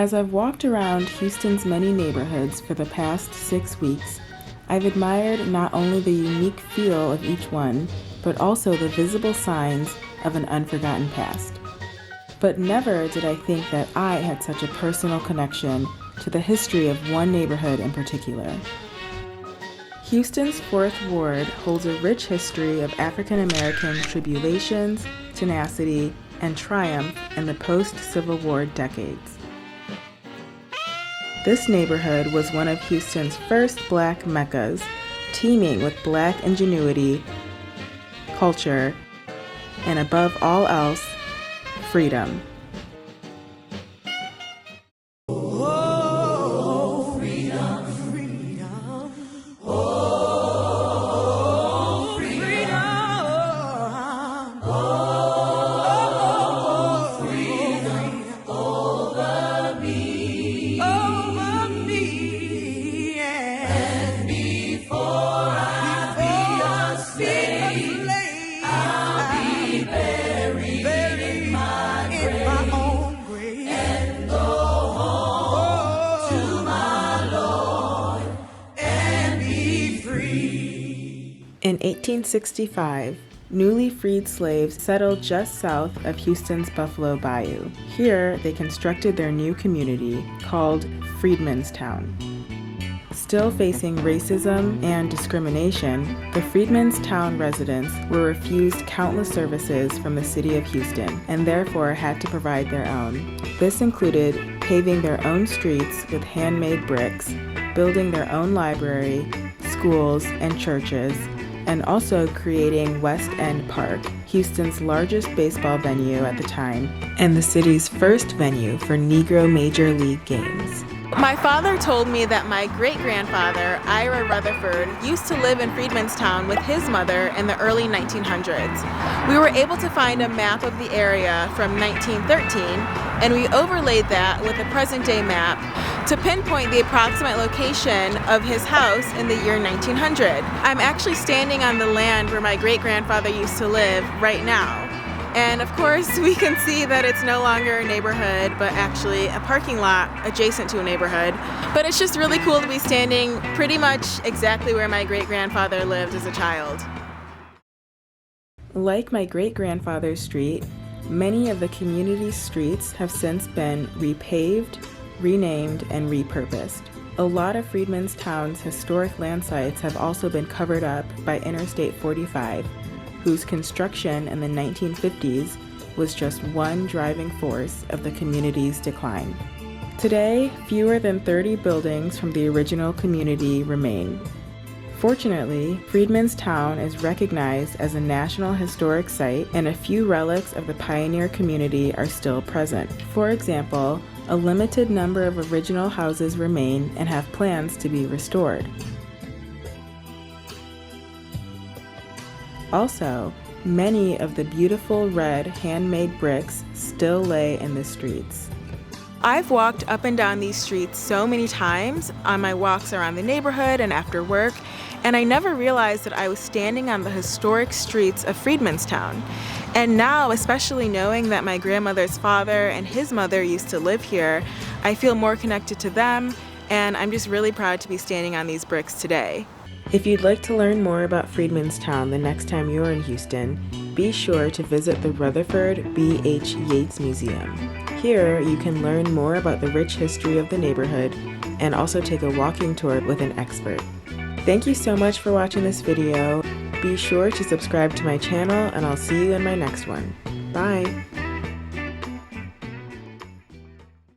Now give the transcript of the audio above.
As I've walked around Houston's many neighborhoods for the past 6 weeks, I've admired not only the unique feel of each one, but also the visible signs of an unforgotten past. But never did I think that I had such a personal connection to the history of one neighborhood in particular. Houston's 4th Ward holds a rich history of African American tribulations, tenacity, and triumph in the post-Civil War decades. This neighborhood was one of Houston's first Black meccas, teeming with Black ingenuity, culture, and above all else, freedom. In 1865, newly freed slaves settled just south of Houston's Buffalo Bayou. Here, they constructed their new community called Freedmen's Town. Still facing racism and discrimination, the Freedmen's Town residents were refused countless services from the city of Houston and therefore had to provide their own. This included paving their own streets with handmade bricks, building their own library, schools, and churches, and also creating West End Park, Houston's largest baseball venue at the time, and the city's first venue for Negro Major League games. My father told me that my great-grandfather, Ira Rutherford, used to live in Freedmen's Town with his mother in the early 1900s. We were able to find a map of the area from 1913, and we overlaid that with a present-day map to pinpoint the approximate location of his house in the year 1900. I'm actually standing on the land where my great-grandfather used to live right now. And of course, we can see that it's no longer a neighborhood, but actually a parking lot adjacent to a neighborhood. But it's just really cool to be standing pretty much exactly where my great-grandfather lived as a child. Like my great-grandfather's street, many of the community's streets have since been repaved, renamed, and repurposed. A lot of Freedmen's Town's historic land sites have also been covered up by Interstate 45, whose construction in the 1950s was just one driving force of the community's decline. Today, fewer than 30 buildings from the original community remain. Fortunately, Freedmen's Town is recognized as a National Historic Site, and a few relics of the pioneer community are still present. For example, a limited number of original houses remain and have plans to be restored. Also, many of the beautiful red handmade bricks still lay in the streets. I've walked up and down these streets so many times on my walks around the neighborhood and after work, and I never realized that I was standing on the historic streets of Freedmen's Town. And now, especially knowing that my grandmother's father and his mother used to live here, I feel more connected to them, and I'm just really proud to be standing on these bricks today. If you'd like to learn more about Freedmen's Town the next time you're in Houston, be sure to visit the Rutherford B.H. Yates Museum. Here, you can learn more about the rich history of the neighborhood and also take a walking tour with an expert. Thank you so much for watching this video. Be sure to subscribe to my channel, and I'll see you in my next one. Bye!